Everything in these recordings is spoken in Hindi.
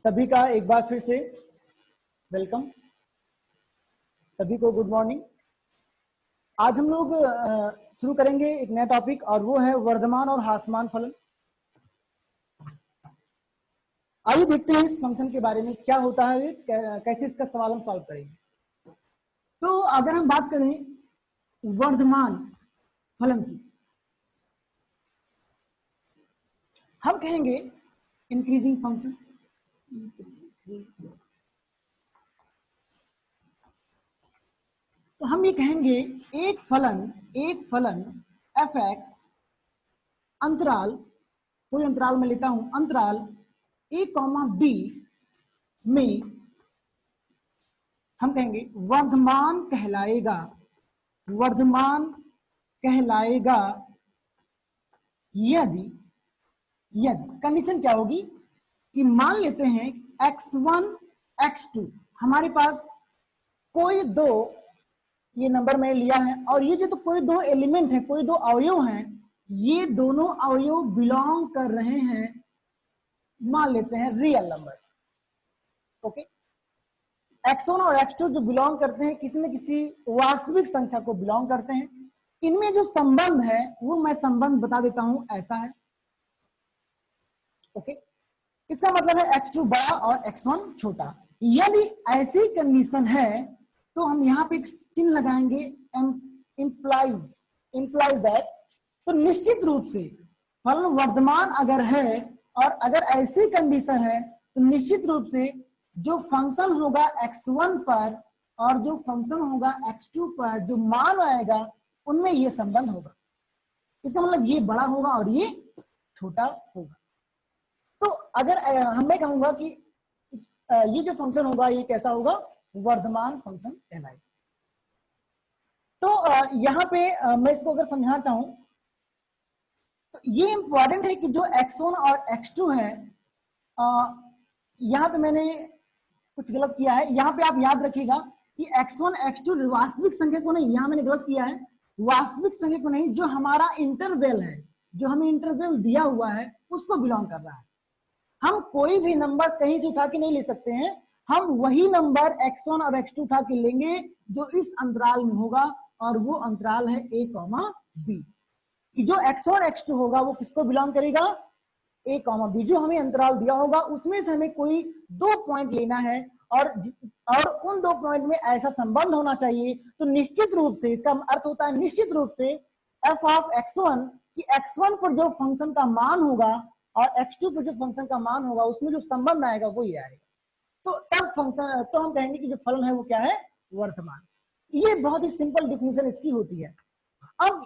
सभी का एक बार फिर से वेलकम। सभी को गुड मॉर्निंग। आज हम लोग शुरू करेंगे एक नया टॉपिक और वो है वर्धमान और ह्रासमान फलन। आइए देखते हैं इस फंक्शन के बारे में क्या होता है, कैसे इसका सवाल हम सॉल्व करेंगे। तो अगर हम बात करें वर्धमान फलन की, हम कहेंगे इंक्रीजिंग फंक्शन। तो हम ये कहेंगे एक फलन एफ एक्स अंतराल, कोई अंतराल में लेता हूं, अंतराल ए कॉमा बी में हम कहेंगे वर्धमान कहलाएगा। वर्धमान कहलाएगा यदि कंडीशन क्या होगी कि मान लेते हैं x1 x2 हमारे पास कोई दो, ये नंबर मैंने लिया है, और ये जो तो कोई दो एलिमेंट है, कोई दो अवयव हैं, ये दोनों अवयव बिलोंग कर रहे हैं, मान लेते हैं रियल नंबर। ओके, x1 और x2 जो बिलोंग करते हैं किसी न किसी वास्तविक संख्या को बिलोंग करते हैं। इनमें जो संबंध है वो मैं संबंध बता देता हूं, ऐसा है। ओके, इसका मतलब है x2 बड़ा और x1 छोटा। यदि ऐसी कंडीशन है तो हम यहां पे एक चिन्ह लगाएंगे, इंप्लाइज दैट। तो निश्चित रूप से फलन वर्धमान अगर है और अगर ऐसी कंडीशन है तो निश्चित रूप से जो फंक्शन होगा x1 पर और जो फंक्शन होगा x2 पर, जो मान आएगा उनमें ये संबंध होगा। इसका मतलब ये बड़ा होगा और ये छोटा होगा। तो अगर मैं कहूंगा कि ये जो फंक्शन होगा ये कैसा होगा, वर्धमान फंक्शन कहलाएगा। तो यहां पे मैं इसको अगर समझाना चाहूं तो ये इंपॉर्टेंट है कि जो x1 और x2 है, यहां पे मैंने कुछ गलत किया है। यहां पे आप याद रखिएगा कि x1 x2 वास्तविक संख्या को नहीं, यहां मैंने गलत किया है, वास्तविक संख्या को नहीं, जो हमारा इंटरवल है, जो हमें इंटरवल दिया हुआ है उसको बिलोंग कर रहा है। हम कोई भी नंबर कहीं से उठा के नहीं ले सकते हैं, हम वही नंबर x1 और x2 उठा के लेंगे जो इस अंतराल में होगा, और वो अंतराल है a कॉमा b। जो x1 x2 होगा वो किसको बिलोंग करेगा, a कॉमा b। जो हमें अंतराल दिया होगा उसमें से हमें कोई दो पॉइंट लेना है और उन दो पॉइंट में ऐसा संबंध होना चाहिए। तो निश्चित रूप से इसका अर्थ होता है निश्चित रूप से f ऑफ x1 कि x1 पर जो फंक्शन का मान होगा और x2 पर जो फंक्शन का मान होगा उसमें जो संबंध आएगा वो ये आएगा। तो तब फंक्शन, तो हम कहेंगे कि जो फलन है वो क्या है, वर्धमान। ये बहुत ही सिंपल डिफिनेशन इसकी होती है। अब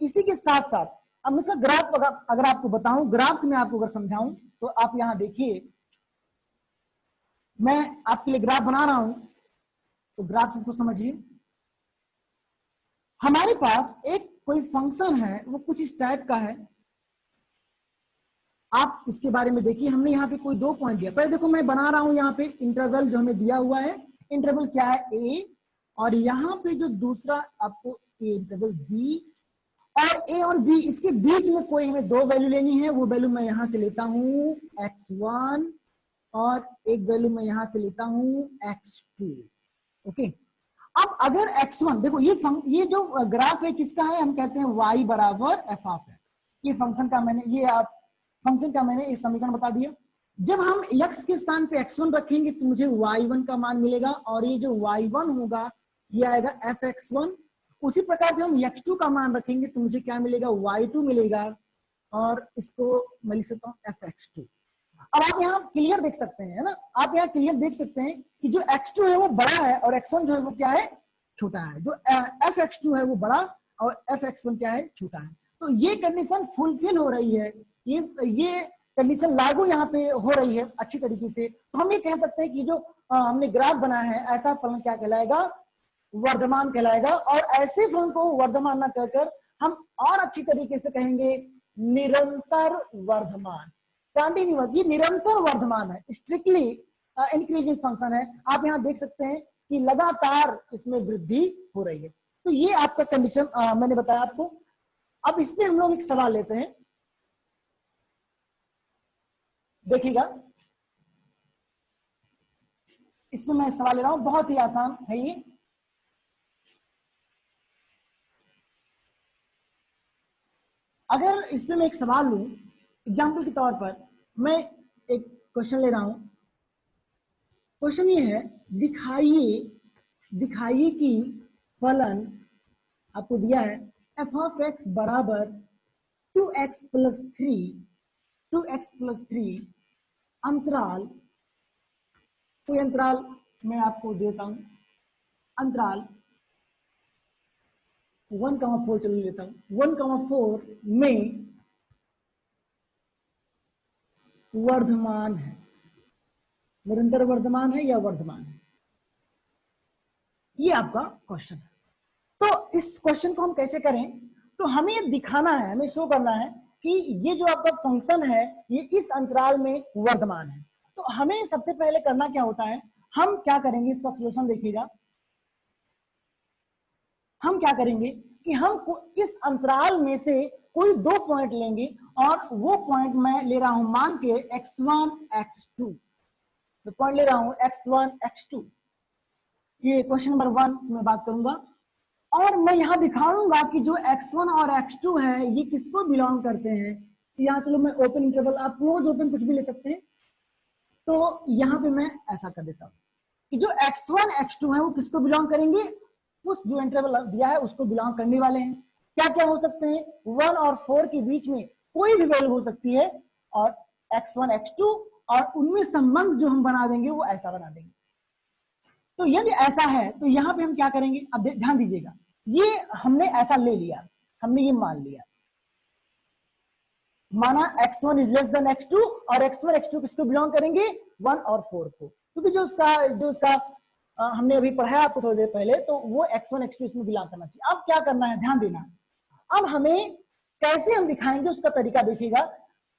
इसी के साथ साथ अब मैं इसका ग्राफ अगर आपको बताऊं, ग्राफ से मैं आपको अगर समझाऊं तो आप यहां देखिए, मैं आपके लिए ग्राफ बना रहा हूं, तो ग्राफ इसको समझिए। हमारे पास एक कोई फंक्शन है, वो कुछ इस टाइप का है। आप इसके बारे में देखिए, हमने यहाँ पे कोई दो पॉइंट दिया। पहले देखो मैं बना रहा हूं यहाँ पे इंटरवल जो हमें दिया हुआ है, इंटरवल क्या है a, और यहाँ पे जो दूसरा आपको इंटरवल b, और a और b इसके बीच में कोई हमें दो वैल्यू लेनी है। वो वैल्यू मैं यहां से लेता हूं x1 और एक वैल्यू मैं यहां से लेता हूं x2। ओके, अब अगर x1 देखो, ये जो ग्राफ है किसका है, हम कहते हैं y बराबर f ऑफ x। ये फंक्शन का मैंने ये समीकरण बता दिया। जब हम x के स्थान पे x1 रखेंगे तो मुझे y1 का मान मिलेगा, और ये जो y1 होगा ये आएगा fx1। उसी प्रकार से हम x2 का मान रखेंगे तो मुझे क्या मिलेगा, y2 मिलेगा, और इसको मैं लिख सकता हूं fx2। अब आप यहाँ क्लियर देख सकते हैं, है ना, आप यहाँ क्लियर देख सकते हैं कि जो x2 है वो बड़ा है और x1 जो है वो क्या है, छोटा है। जो fx2 है वो बड़ा और fx1 क्या है, छोटा है। तो ये कंडीशन फुलफिल हो रही है, ये कंडीशन लागू यहाँ पे हो रही है अच्छी तरीके से। तो हम ये कह सकते हैं कि जो हमने ग्राफ बनाया है, ऐसा फलन क्या कहलाएगा, वर्धमान कहलाएगा। और ऐसे फलन को वर्धमान न कहकर हम और अच्छी तरीके से कहेंगे निरंतर वर्धमान, कंटिन्यूअस। ये निरंतर वर्धमान है, स्ट्रिक्टली इंक्रीजिंग फंक्शन है। आप यहाँ देख सकते हैं कि लगातार इसमें वृद्धि हो रही है। तो ये आपका कंडीशन मैंने बताया आपको। अब इसमें हम लोग एक सवाल लेते हैं, देखिएगा। इसमें मैं सवाल ले रहा हूं, बहुत ही आसान है ये। अगर इसमें मैं एक सवाल लूं, एग्जाम्पल के तौर पर मैं एक क्वेश्चन ले रहा हूं। क्वेश्चन ये है, दिखाइए कि फलन आपको दिया है एफ ऑफ एक्स बराबर 2x प्लस 3 अंतराल, कोई अंतराल मैं आपको देता हूं, अंतराल 1,4 चलो लेता हूं, 1,4 में वर्धमान है, निरंतर वर्धमान है या वर्धमान है, ये आपका क्वेश्चन है। तो इस क्वेश्चन को हम कैसे करें, तो हमें ये दिखाना है, हमें शो करना है कि ये जो आपका फंक्शन है ये इस अंतराल में वर्धमान है। तो हमें सबसे पहले करना क्या होता है, हम क्या करेंगे, इसका सॉल्यूशन देखिएगा। हम क्या करेंगे कि हम इस अंतराल में से कोई 2 पॉइंट लेंगे और वो पॉइंट मैं ले रहा हूं मान के x1 x2, तो पॉइंट ले रहा हूं x1 x2, ये क्वेश्चन नंबर 1 में बात करूंगा। और मैं यहां दिखाऊंगा कि जो x1 और x2 है ये किसको बिलोंग करते हैं। यहाँ चलो मैं ओपन इंटरवल, आप क्लोज ओपन कुछ भी ले सकते हैं। तो यहां पे मैं ऐसा कर देता हूं कि जो x1 x2 है वो किसको बिलोंग करेंगे, उस जो इंटरवल दिया है उसको बिलोंग करने वाले हैं। क्या क्या हो सकते हैं, 1 और 4 के बीच में कोई भी वैल्यू हो सकती है, और x1 x2 और उनमें संबंध जो हम बना देंगे वो ऐसा बना देंगे। तो यदि ऐसा है तो यहां पे हम क्या करेंगे, अब ध्यान दीजिएगा, ये हमने ऐसा ले लिया, हमने ये मान लिया, माना x1 is less than x2 और x1 x2 किसको बिलोंग करेंगे, 1 और 4 को, क्योंकि जो उसका हमने अभी पढ़ाया आपको थोड़ी देर पहले, तो वो x1 x2 इसमें बिलोंग करना चाहिए। अब क्या करना है, ध्यान देना, अब हमें कैसे हम दिखाएंगे उसका तरीका देखिएगा।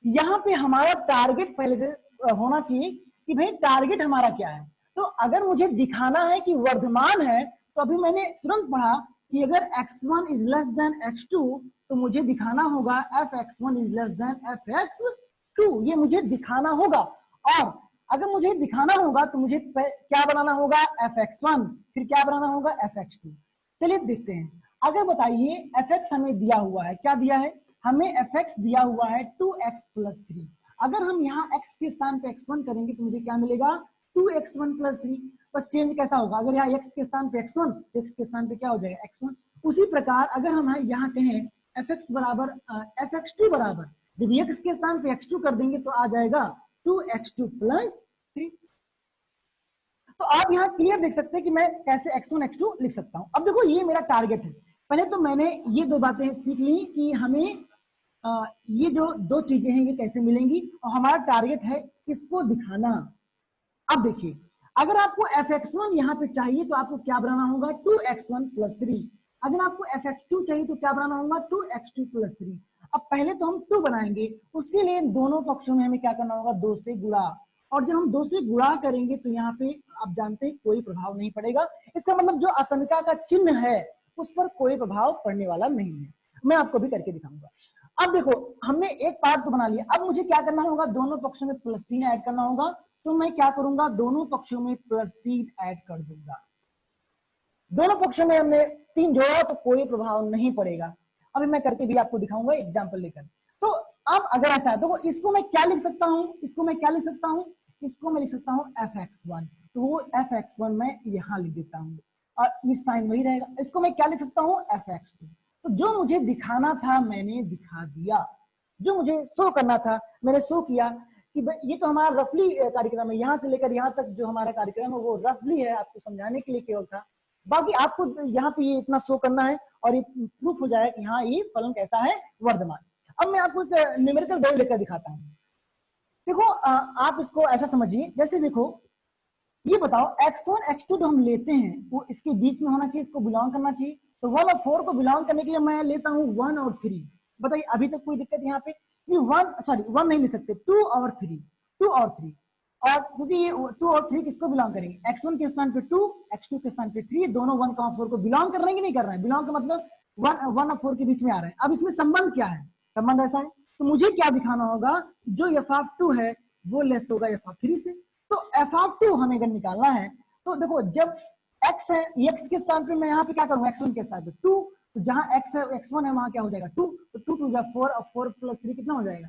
यहाँ पे हमारा टारगेट पहले से होना चाहिए कि भाई टारगेट हमारा क्या है। तो अगर मुझे दिखाना है कि वर्धमान है, तो अभी मैंने तुरंत पढ़ा कि अगर x1 is less than x2 तो मुझे दिखाना होगा fx1 is less than fx2, ये मुझे दिखाना होगा। और अगर मुझे दिखाना होगा तो मुझे क्या बनाना होगा, fx1, फिर क्या बनाना होगा, fx2। चलिए देखते हैं। अगर बताइए fx हमें दिया हुआ है, क्या दिया है, हमें fx दिया हुआ है 2x प्लस 3। अगर हम यहाँ x के स्थान पे x1 करेंगे तो मुझे क्या मिलेगा, 2x1 प्लस 3। बस चेंज कैसा होगा, अगर यहाँ x के स्थान पे x1, x के स्थान पे क्या हो जाएगा x1। उसी प्रकार अगर हम यहाँ कहें fx बराबर fx2 बराबर, जब x के स्थान पे x2 कर देंगे तो आ जाएगा 2x2 प्लस 3। तो आप यहाँ क्लियर देख सकते हैं कि मैं कैसे x1 x2 लिख सकता हूं। अब देखो ये मेरा टारगेट है, पहले तो मैंने ये 2 बातें सीख ली कि हमें ये जो 2 चीजें हैं ये कैसे मिलेंगी, और हमारा टारगेट है इसको दिखाना। अब देखिए, अगर आपको fx1 यहाँ पे चाहिए तो आपको क्या बनाना होगा, 2x1 प्लस 3। अगर आपको fx2 चाहिए तो क्या बनाना होगा, 2x2 प्लस 3। अब पहले तो हम 2 बनाएंगे, उसके लिए दोनों पक्षों में हमें क्या करना होगा, 2 से गुणा। और जब हम 2 से गुणा करेंगे तो यहाँ पे आप जानते हैं कोई प्रभाव नहीं पड़ेगा। इसका मतलब जो असमिका का चिन्ह है उस पर कोई प्रभाव पड़ने वाला नहीं है। मैं आपको भी करके दिखाऊंगा। अब देखो हमने एक पार्ट तो बना लिया, अब मुझे क्या करना होगा, दोनों पक्षों में प्लस 3 ऐड करना होगा। तो मैं क्या करूंगा, दोनों पक्षों में प्लस 3 ऐड कर दूंगा। दोनों पक्षों में हमने 3 जोड़ा तो कोई प्रभाव नहीं पड़ेगा। अभी मैं करके भी आपको दिखाऊंगा एग्जाम्पल लेकर। तो अब अगर ऐसा है तो इसको मैं क्या लिख सकता हूं, इसको मैं क्या लिख सकता हूं, इसको मैं लिख सकता हूं fx1। तो वो fx1 मैं यहां लिख देता हूं और इस साइन वही रहेगा। इसको मैं क्या लिख सकता हूं, fx2। तो जो मुझे दिखाना था मैंने दिखा दिया, जो मुझे शो करना था मैंने शो किया। कि ये तो हमारा रफली कार्यक्रम है, यहाँ से लेकर यहाँ तक जो हमारा कार्यक्रम है वो रफली है, आपको समझाने के लिए केवल था। बाकी आपको यहाँ पे ये इतना शो करना है और ये प्रूफ हो जाए कि हाँ ये फलन कैसा है, वर्धमान। अब मैं आपको एक न्यूमेरिकल वैल्यू लेकर दिखाता हूँ। देखो आप इसको ऐसा समझिए, जैसे देखो ये बताओ x1 x2 जो हम लेते हैं वो इसके बीच में होना चाहिए, इसको बिलोंग करना चाहिए। तो 1 और 4 को बिलोंग करने के लिए मैं लेता हूँ 1 और 3। बताइए अभी तक कोई दिक्कत यहाँ पे, 1 नहीं ले सकते, 2 और 3, 2 और 3। और क्योंकि ये 2 और 3 किसको बिलोंग करेंगे, x1 के स्थान पे 2, x2 के स्थान पे 3, दोनों 1 और 4 को बिलोंग कर रहे हैं कि नहीं कर रहे हैं। बिलोंग का मतलब 1 और 4 के बीच में आ रहे हैं। अब इसमें संबंध क्या है, संबंध ऐसा है तो मुझे क्या दिखाना होगा, जो f(2) है वो लेस होगा f(3) से। तो f(2) हमें अगर निकालना है तो देखो जब x है, x के स्थान पे मैं यहाँ पे क्या करूंगा, x1 के स्थान पे 2, तो जहां x है x1 है वहां क्या हो जाएगा 2, तो 2 2 जा 4 और 4 प्लस 3 कितना हो जाएगा,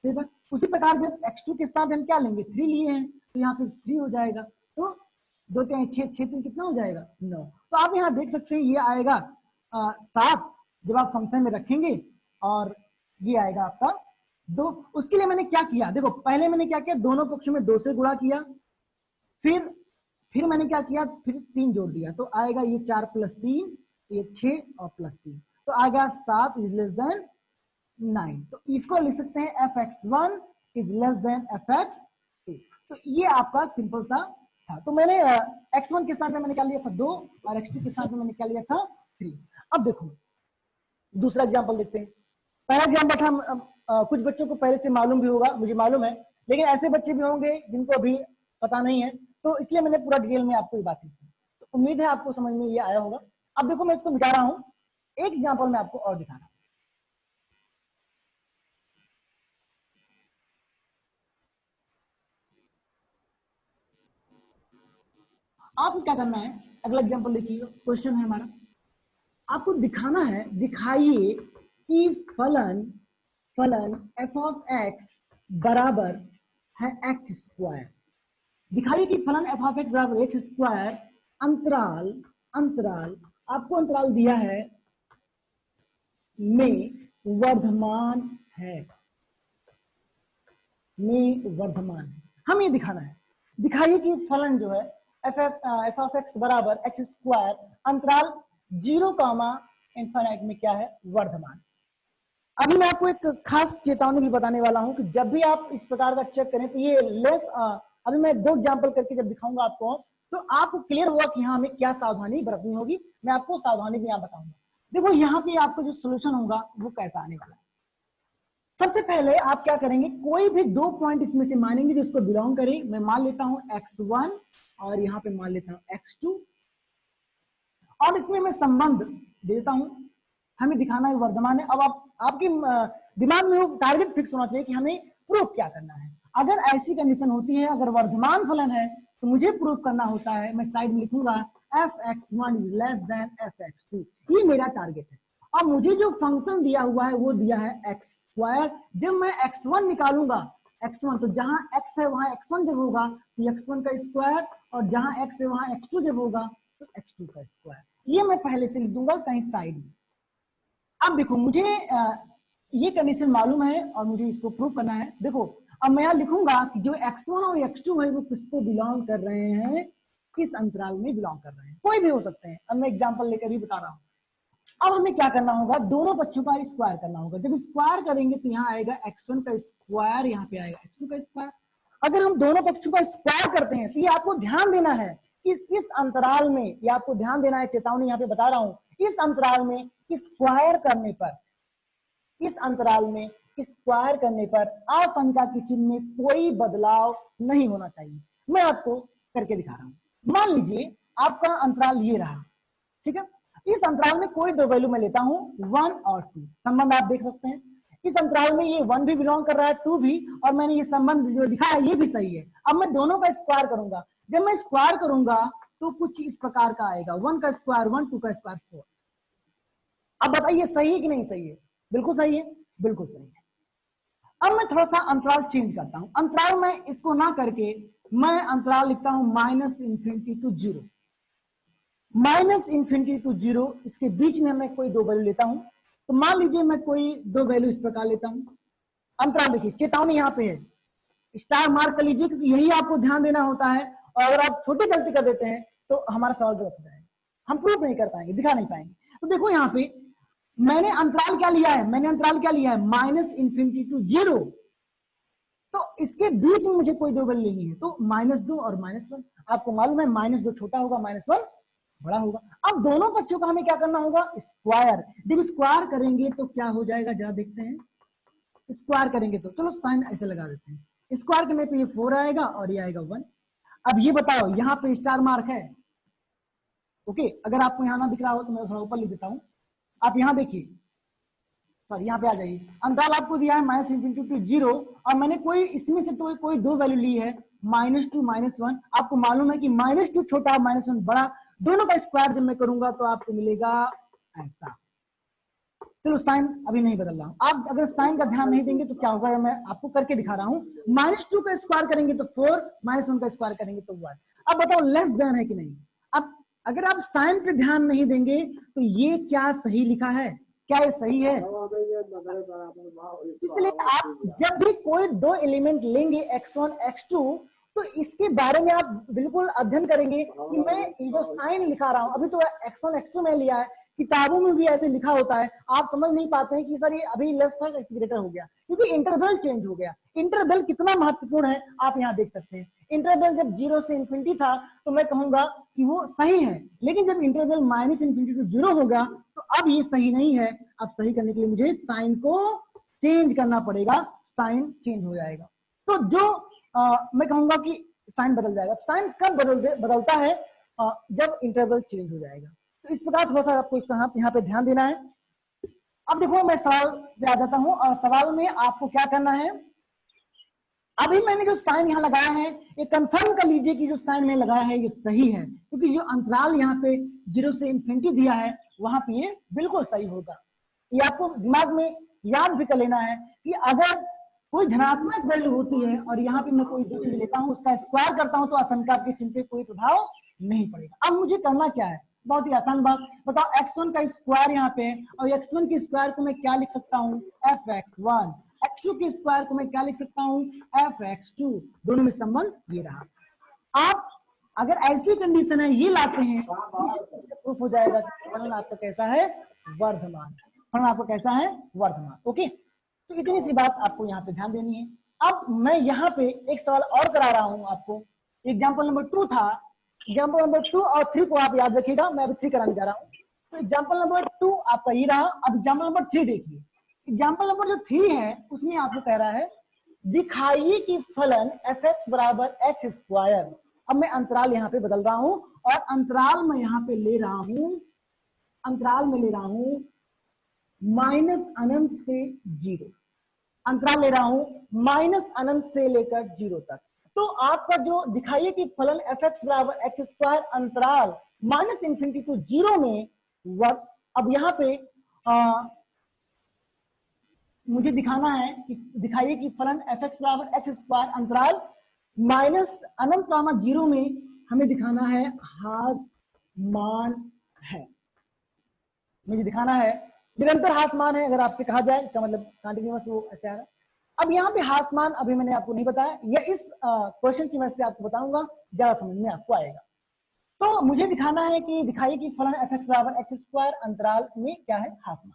ठीक है। उसी प्रकार जब x2 के स्थान पे हम क्या लेंगे 3 लिए हैं, तो यहाँ पे 3 हो जाएगा, तो 2 3 6 6 3 कितना हो जाएगा 9। तो आप यहाँ देख सकते हैं ये आएगा 7 जब आप फंक्शन में रखेंगे, और ये आएगा आपका 2। उसके लिए मैंने क्या किया, देखो पहले मैंने क्या किया, दोनों पक्षों में 2 से गुणा किया, फिर मैंने क्या किया, फिर 3 जोड़ दिया, तो आएगा ये 4 प्लस 3, ये 6 और प्लस 3, तो आएगा 7 इज लेस देन 9। तो इसको लिख सकते हैं fx1 is less than fx2। तो ये आपका सिंपल सा था। तो मैंने x1 के साथ में मैंने क्या लिया था 2, और x2 के साथ में मैंने क्या लिया था 3। अब देखो दूसरा एग्जांपल देखते हैं। पहला एग्जांपल था कुछ बच्चों को पहले से मालूम भी होगा, मुझे मालूम है, लेकिन ऐसे बच्चे भी होंगे जिनको अभी पता नहीं है, तो इसलिए मैंने पूरा डिटेल में आपको ये बात की। तो उम्मीद है आपको समझ में ये आया होगा। अब देखो मैं इसको मिटा रहा हूं, एक एग्जांपल मैं आपको और दिखा रहा हूं। आपको क्या करना है, अगला एग्जांपल देखिए, क्वेश्चन है हमारा, आपको दिखाना है, दिखाइए कि फलन f ऑफ x बराबर है x स्क्वायर। दिखाइए कि फलन f ऑफ x बराबर x स्क्वायर अंतराल आपको अंतराल दिया है में वर्धमान है, हम ये दिखाना है। दिखाइए कि फलन जो है f ऑफ x बराबर x स्क्वायर अंतराल 0, इनफाइनाइट में क्या है, वर्धमान। अभी मैं आपको एक खास चेतावनी भी बताने वाला हूं कि जब भी आप इस प्रकार का चेक करें तो ये अभी मैं 2 एग्जांपल करके जब दिखाऊंगा आपको, तो आपको क्लियर होगा कि हाँ हमें क्या सावधानी बरतनी होगी। मैं आपको सावधानी भी यहाँ बताऊंगा। देखो यहाँ पे आपको जो सोल्यूशन होगा वो कैसा आने वाला है। सबसे पहले आप क्या करेंगे, कोई भी 2 पॉइंट इसमें से मानेंगे जो इसको बिलोंग करे। मैं मान लेता हूं x1 और यहाँ पे मान लेता हूं x2, और इसमें मैं संबंध देता हूं, हमें दिखाना है वर्धमान है। अब आपके दिमाग में वो टारगेट फिक्स होना चाहिए कि हमें प्रूफ क्या करना है। अगर ऐसी कंडीशन होती है, अगर वर्धमान फलन है तो मुझे प्रूफ करना होता है, मैं साइड में लिखूंगा fx1 is less than fx2, ये मेरा टारगेट है। अब मुझे जो फंक्शन दिया हुआ है वो दिया है एक्स स्क्वायर। जब मैं x1 निकालूंगा, x1 तो जहां x है वहां x1 जब होगा तो x1 का स्क्वायर, और जहां x है वहां x2 जब होगा तो x2 का स्क्वायर। ये मैं पहले से लिख दूंगा कहीं साइड में। अब देखो मुझे ये कंडीशन मालूम है और मुझे इसको प्रूव करना है। देखो अब मैं यहां लिखूंगा कि जो x1 और x2 है वो किसको बिलोंग कर रहे हैं, किस अंतराल में बिलोंग कर रहे हैं, कोई भी हो सकते हैं। अब मैं एग्जांपल लेकर भी बता रहा हूं। अब हमें क्या करना होगा, दोनों पक्षों का स्क्वायर करना होगा। जब स्क्वायर करेंगे तो यहाँ आएगा x1 का स्क्वायर, यहाँ पे आएगा x2 का स्क्वायर। अगर हम दोनों पक्षों का स्क्वायर करते हैं तो ये आपको ध्यान देना है कि इस अंतराल में, ये आपको ध्यान देना है, चेतावनी यहाँ पे बता रहा हूं, इस अंतराल में स्क्वायर करने पर, इस अंतराल में स्क्वायर करने पर आशंका के चिन्ह में कोई बदलाव नहीं होना चाहिए। मैं आपको करके दिखा रहा हूं। मान लीजिए आपका अंतराल ये रहा, ठीक है। इस अंतराल में कोई 2 वैल्यू मैं लेता हूं 1 और 2, संबंध आप देख सकते हैं। इस अंतराल में ये 1 भी बिलोंग कर रहा है, 2 भी, और मैंने ये संबंध जो दिखाया ये भी सही है। अब मैं दोनों का स्क्वायर करूंगा। जब मैं स्क्वायर करूंगा तो कुछ इस प्रकार का आएगा, 1 का स्क्वायर 1, 2 का स्क्वायर 4। अब बताइए सही है कि नहीं सही है? बिल्कुल सही है, बिल्कुल सही है। अब मैं थोड़ा सा अंतराल चेंज करता हूं। अंतराल में इसको ना करके मैं अंतराल लिखता हूं -∞ to 0, -∞ to 0। इसके बीच में मैं कोई 2 वैल्यू लेता हूं। तो मान लीजिए मैं कोई 2 वैल्यू इस प्रकार लेता हूं। अंतराल देखिए, चेतावनी यहां पे है, स्टार मार्क कर लीजिए क्योंकि यही आपको ध्यान देना होता है। और अगर आप छोटी गलती कर देते हैं तो हमारा सवाल गलत हो जाएगा, हम प्रूफ नहीं कर पाएंगे, दिखा नहीं पाएंगे। तो देखो यहाँ पे मैंने अंतराल क्या लिया है, -∞ to 0। तो इसके बीच में मुझे कोई 2 वैल्यू लेनी है, तो -2 और -1। आपको मालूम है -2 छोटा होगा, -1 बड़ा होगा। अब दोनों पक्षों का हमें क्या करना होगा, स्क्वायर। जब स्क्वायर करेंगे तो क्या हो जाएगा जरा देखते हैं। स्क्वायर करेंगे तो चलो साइन ऐसे लगा देते हैं, स्क्वायर करने पे ये 4 आएगा और ये आएगा 1। अब ये बताओ यहाँ पे स्टार मार्क है, ओके। अगर आपको यहाँ ना दिख रहा हो तो मैं थोड़ा ऊपर लिख देता हूं। आप यहाँ देखिए, सॉरी यहाँ पे आ जाइए, अंतराल आपको दिया है -∞ to 0 और मैंने कोई इसमें से तो कोई दो वैल्यू ली है -2 -1। आपको मालूम है कि -2 छोटा -1 बड़ा, दोनों का स्क्वायर जब मैं करूंगा तो आपको मिलेगा ऐसा। चलो साइन अभी नहीं बदल रहा हूं, आप अगर साइन का ध्यान नहीं देंगे तो क्या होगा, मैं आपको करके दिखा रहा हूं। -2 का स्क्वायर करेंगे तो 4, -1 का स्क्वायर करेंगे तो 1। अब बताओ लेस देन है कि नहीं। अब अगर आप साइन पे ध्यान नहीं देंगे तो ये क्या सही लिखा है, क्या ये सही है? इसलिए आप जब भी कोई दो एलिमेंट लेंगे x1 x2 तो इसके बारे में आप बिल्कुल अध्ययन करेंगे कि मैं ये जो साइन लिखा रहा हूं, अभी तो x1 x2 में लिया है, किताबों में भी ऐसे लिखा होता है, आप समझ नहीं पाते हैं कि सर ये अभी लेस था ग्रेटर हो गया, क्योंकि इंटरवल चेंज हो गया। इंटरवल कितना महत्वपूर्ण है आप यहाँ देख सकते हैं। इंटरवल जब 0 से इन्फिनिटी था तो मैं कहूंगा कि वो सही है, लेकिन जब इंटरवल -∞ to 0 हो गया तो अब ये सही नहीं है। अब सही करने के लिए मुझे साइन को चेंज करना पड़ेगा, साइन चेंज हो जाएगा। तो जो मैं कहूंगा कि साइन बदल जाएगा। साइन कब बदलता है? जब इंटरवल चेंज हो जाएगा। तो इस प्रकार थोड़ा सा आपको यहाँ पे ध्यान देना है। अब देखो मैं सवाल पे आ जाता हूं और सवाल में आपको क्या करना है, अभी मैंने जो साइन यहाँ लगाया है ये कंफर्म कर लीजिए कि जो साइन मैंने लगाया है ये सही है, क्योंकि जो अंतराल यहाँ पे 0 से इन्फिनिटी दिया है वहां पे ये बिल्कुल सही होगा। ये आपको दिमाग में याद भी कर लेना है कि अगर कोई धनात्मक वैल्यू होती है और यहाँ पे मैं कोई दो चीज लेता हूँ उसका स्क्वायर करता हूँ तो असंख्या के चिन्ह पे कोई प्रभाव नहीं पड़ेगा। अब मुझे करना क्या है, बहुत ही आसान बात, बताओ x1 का स्क्वायर यहाँ पे और x1 के स्क्वायर को मैं क्या लिख सकता हूँ fx1, x2 के स्क्वायर को मैं क्या लिख सकता हूँ fx2, दोनों में संबंध ये रहा। आप अगर ऐसी कंडीशन है ये लाते हैं प्रूफ हो जाएगा कि फलन आपका कैसा है, वर्धमान। फलन आपका कैसा है, वर्धमान। ओके, तो इतनी सी बात आपको यहाँ पे ध्यान देनी है। अब मैं यहाँ पे एक सवाल और करा रहा हूँ आपको, एग्जाम्पल नंबर 2 था, एग्जाम्पल नंबर 2 और 3 को आप याद रखिएगा, मैं अभी 3 कराने जा रहा हूँ। तो एग्जाम्पल नंबर 2 आपका ये रहा। अब एग्जाम्पल नंबर 3 देखिए, एग्जाम्पल नंबर जो 3 है उसमें आपको कह रहा है दिखाइए कि फलन fx बराबर x स्क्वायर। अब मैं अंतराल यहाँ पे बदल रहा हूं और अंतराल में यहाँ पे ले रहा हूं, अंतराल में ले रहा हूं -∞ से 0, अंतराल ले रहा हूं -∞ से लेकर 0 तक। तो आपका जो दिखाइए कि फलन fx बराबर x स्क्वायर अंतराल -∞ to 0 में वर्क। अब यहाँ पे मुझे दिखाना है कि दिखाइए कि फलन fx बराबर x स्क्वायर अंतराल -∞, 0 में हमें दिखाना है हासमान है, मुझे दिखाना है निरंतर हासमान है। अगर आपसे कहा जाए इसका मतलब कंटिन्यूअस वो ऐसे आ रहा है। अब यहाँ पे हासमान अभी मैंने आपको नहीं बताया, या इस क्वेश्चन की वजह से आपको बताऊंगा, ज्यादा समझ में आपको आएगा। तो मुझे दिखाना है कि दिखाइए कि फलन fx बराबर x स्क्वायर अंतराल में क्या है, हासमान।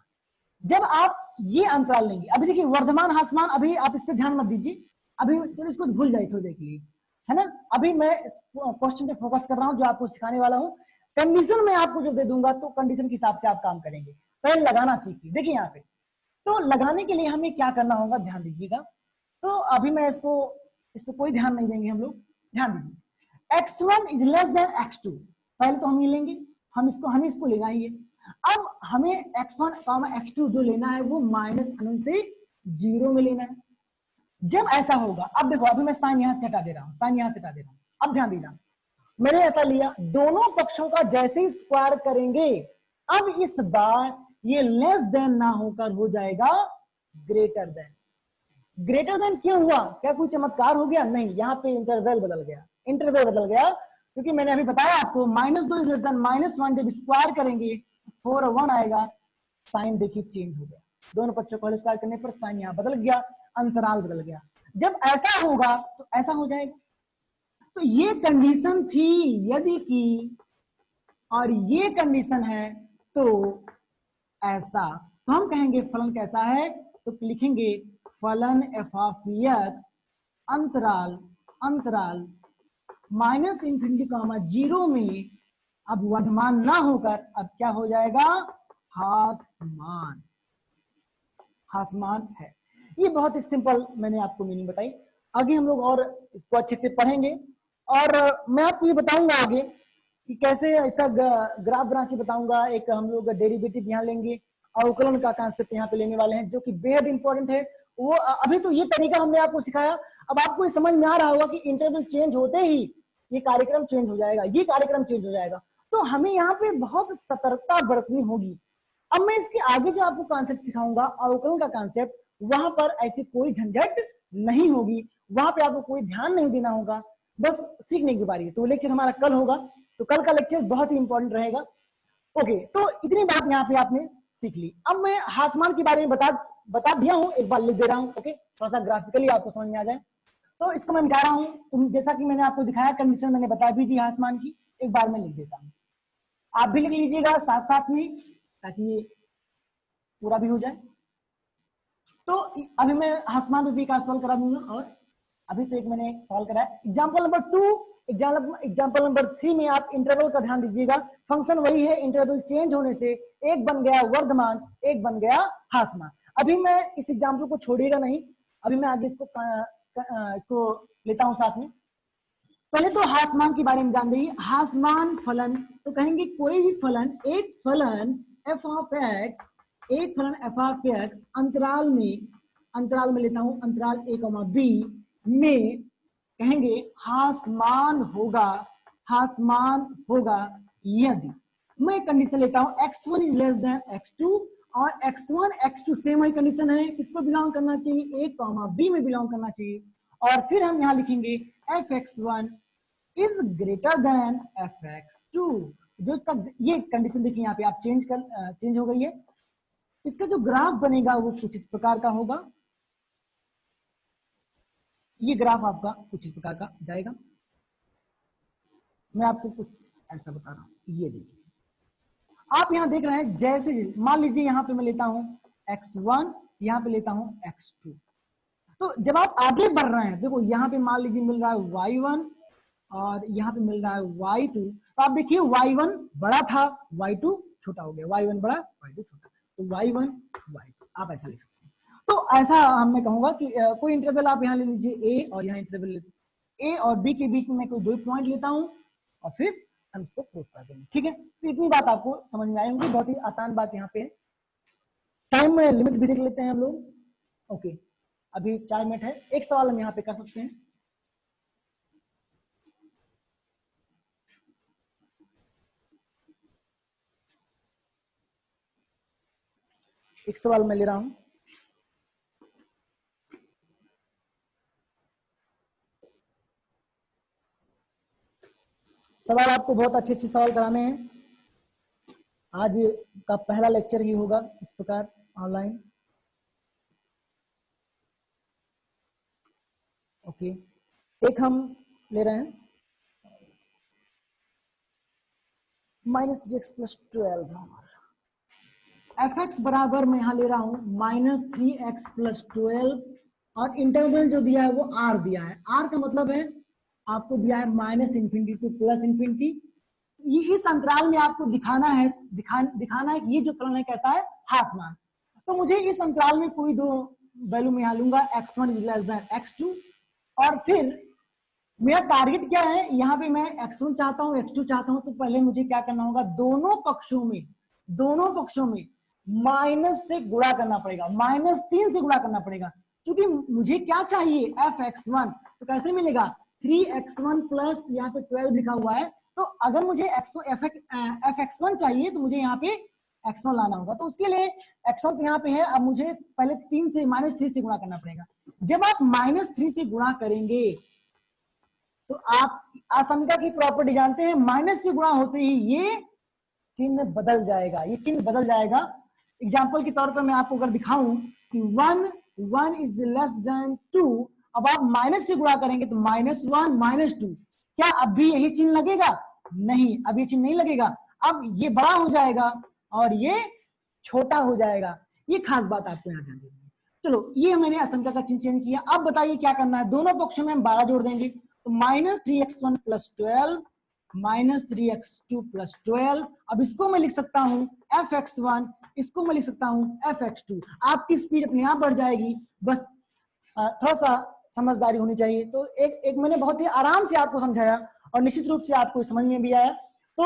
जब आप ये अंतराल लेंगे, अभी देखिए वर्धमान हासमान, अभी आप इस पर ध्यान मत दीजिए, अभी चलो इसको भूल जाइए थोड़ी देर के लिए, है ना। अभी मैं क्वेश्चन पे फोकस कर रहा हूँ जो आपको सिखाने वाला हूँ। कंडीशन में आपको जो दे दूंगा तो कंडीशन के हिसाब से आप काम करेंगे। पहले लगाना सीखिए। देखिए यहाँ पे तो लगाने के लिए हमें क्या करना होगा, ध्यान दीजिएगा। तो अभी मैं इसको कोई ध्यान नहीं देंगे हम लोग, ध्यान दीजिए। x1 is less than x2, पहले तो हम ये लेंगे, हम इसको ले जाएंगे। अब हमें x1, x2 जो लेना है वो -∞ से 0 में लेना है। जब ऐसा होगा, अब देखो अभी मैं साइन यहां से हटा दे रहा हूं, साइन यहां से हटा दे रहा हूं। अब ध्यान देना, मैंने ऐसा लिया, दोनों पक्षों का जैसे ही स्क्वायर करेंगे, अब इस बार ये लेस देन ना होकर हो जाएगा ग्रेटर देन। ग्रेटर देन क्यों हुआ, क्या कोई चमत्कार हो गया? नहीं, यहाँ पे इंटरवल बदल गया, इंटरवल बदल गया क्योंकि मैंने अभी बताया आपको -2 इज लेस देन -1, जब स्क्वायर करेंगे 4 और 1 आएगा, साइन देखिए चेंज हो गया। दोनों पक्षों को स्क्वायर करने पर साइन यहाँ बदल गया, अंतराल बदल गया। जब ऐसा होगा तो ऐसा हो जाएगा। तो ये कंडीशन थी यदि की, और ये कंडीशन है तो ऐसा, तो हम कहेंगे फलन कैसा है, तो लिखेंगे फलन f ऑफ x अंतराल -∞, 0 में अब वर्धमान ना होकर अब क्या हो जाएगा, हासमान, हासमान है। ये बहुत ही सिंपल मैंने आपको मीनिंग बताई। आगे हम लोग और इसको अच्छे से पढ़ेंगे और मैं आपको ये बताऊंगा आगे कि कैसे ऐसा ग्राफ बना के बताऊंगा। एक हम लोग डेरिवेटिव यहाँ लेंगे अवकलन का कॉन्सेप्ट यहाँ पे लेने वाले हैं, जो कि बेहद इंपॉर्टेंट है। वो अभी तो ये तरीका हमने आपको सिखाया, अब आपको ये समझ में आ रहा होगा कि इंटरवल चेंज होते ही ये कार्यक्रम चेंज हो जाएगा, ये कार्यक्रम चेंज हो जाएगा। तो हमें यहाँ पे बहुत सतर्कता बरतनी होगी। अब मैं इसके आगे जो आपको कॉन्सेप्ट सिखाऊंगा अवकलन का कॉन्सेप्ट, वहां पर ऐसी कोई झंझट नहीं होगी, वहां पे आपको कोई ध्यान नहीं देना होगा, बस सीखने की बारी है। तो लेक्चर हमारा कल होगा, तो कल का लेक्चर बहुत ही इंपॉर्टेंट रहेगा। ओके, तो इतनी बात यहाँ पे आपने सीख ली। अब मैं हासमान के बारे में बता दिया हूँ, एक बार लिख दे रहा हूँ, ओके, थोड़ा सा ग्राफिकली आपको समझ में आ जाए। तो इसको मैं मिटा रहा हूँ, जैसा कि मैंने आपको दिखाया, कंडीशन मैंने बता भी दी हासमान की, एक बार मैं लिख देता हूँ, आप भी लिख लीजिएगा साथ साथ में, ताकि ये पूरा भी हो जाए। तो अभी मैं हासमान भी का सवाल करा दूंगा, और अभी तो एक मैंने सवाल कराया। एग्जाम्पल नंबर 2, एग्जाम्पल नंबर 3 में आप इंटरवल का ध्यान दीजिएगा। फंक्शन वही है, इंटरवल चेंज होने से एक बन गया वर्धमान, एक बन गया हासमान। अभी मैं इस एग्जाम्पल को छोड़िएगा नहीं, अभी मैं आगे इसको लेता हूं साथ में। पहले तो हासमान के बारे में जान दीजिए। हासमान फलन, तो कहेंगे कोई भी फलन, एक फलन f ऑफ x, एक फलन f ऑफ x अंतराल में लेता हूं, अंतराल a, b में कहेंगे हासमान होगा यदि मैं कंडीशन लेता हूं x1 is less than x2 और x1 x2 सेम वही कंडीशन है, किसको बिलोंग करना चाहिए, a, b में बिलोंग करना चाहिए। और फिर हम यहां लिखेंगे fx1 is greater than fx2। जो इसका ये कंडीशन देखिए यहाँ पे आप चेंज हो गई है। इसका जो ग्राफ बनेगा वो कुछ इस प्रकार का होगा, ये ग्राफ आपका कुछ इस प्रकार का जाएगा। मैं आपको कुछ ऐसा बता रहा हूं, ये देखिए आप यहां देख रहे हैं, जैसे मान लीजिए यहां पे मैं लेता हूं x1, यहां पे लेता हूं x2। तो जब आप आगे बढ़ रहे हैं, देखो यहां पे मान लीजिए मिल रहा है y1 और यहाँ पे मिल रहा है y2, तो आप देखिए y1 बड़ा था, y2 छोटा हो गया, y1 बड़ा y2 छोटा, तो y1 y2 आप ऐसा लिख सकते हैं। तो ऐसा मैं कहूंगा कि कोई इंटरवल आप यहाँ ले लीजिए a, और यहाँ इंटरवल a और b के बीच में मैं कोई 2 पॉइंट लेता हूँ और फिर हम इसको प्रूफ कर देंगे, ठीक है। तो इतनी बात आपको समझ में आई होगी, बहुत ही आसान बात यहाँ पे है। टाइम में लिमिट भी देख लेते हैं हम लोग। ओके, अभी 4 मिनट है, एक सवाल हम यहाँ पे कर सकते हैं। एक सवाल मैं ले रहा हूं। सवाल आपको बहुत अच्छे सवाल कराने हैं, आज का पहला लेक्चर ही होगा इस प्रकार ऑनलाइन। ओके, एक हम ले रहे हैं -3x + 12 fx बराबर मैं यहां ले रहा हूं -3x + 12, और इंटरवल जो दिया है वो r दिया है। r का मतलब है आपको दिया है -∞ टू +∞। ये इस अंतराल में आपको दिखाना है कि ये जो फलन है कैसा है, हासमान। तो मुझे इस अंतराल में कोई 2 वैल्यू में यहाँ लूंगा, x1 is less than x2, और फिर मेरा टारगेट क्या है, यहाँ पे मैं x1 चाहता हूँ, x2 चाहता हूँ। तो पहले मुझे क्या करना होगा, दोनों पक्षों में माइनस से गुणा करना पड़ेगा, -3 से गुणा करना पड़ेगा, क्योंकि मुझे क्या चाहिए, fx1। तो कैसे मिलेगा, 3x1 प्लस यहाँ पे 12 लिखा हुआ है, तो अगर मुझे fx1 चाहिए तो मुझे यहाँ पे x1 लाना होगा। तो उसके लिए x1 तो यहाँ पे है, अब मुझे पहले -3 से गुणा करना पड़ेगा। जब आप -3 से गुणा करेंगे तो आप आशंका की प्रॉपर्टी जानते हैं, माइनस से गुणा होते ही ये चिन्ह बदल जाएगा, एग्जाम्पल के तौर पर मैं आपको अगर दिखाऊं कि 1 इज लेस देन 2, अब आप माइनस से गुणा करेंगे तो -1 -2, क्या अब भी यही चिन्ह लगेगा, नहीं, अब ये चिन्ह नहीं लगेगा, अब ये बड़ा हो जाएगा और ये छोटा हो जाएगा। ये खास बात आपको यहाँ ध्यान देनी है। चलो, ये मैंने आशंका का चिन्ह चेंज किया। अब बताइए क्या करना है, दोनों पक्षों में हम 12 जोड़ देंगे, तो -3x1 + 12 -3x2 + 12। अब इसको मैं लिख सकता हूं fx1, इसको मैं लिख सकता हूं fx2। आपकी स्पीड अपने आप बढ़ जाएगी, बस थोड़ा सा समझदारी होनी चाहिए। तो एक मैंने बहुत ही आराम से आपको समझाया और निश्चित रूप से आपको समझ में भी आया। तो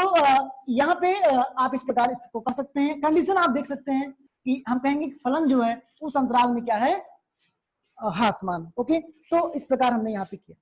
यहाँ पे आप इस प्रकार इसको कर सकते हैं। कंडीशन आप देख सकते हैं कि हम कहेंगे कि फलन जो है उस अंतराल में क्या है, ह्रासमान। ओके, तो इस प्रकार हमने यहाँ पे किया।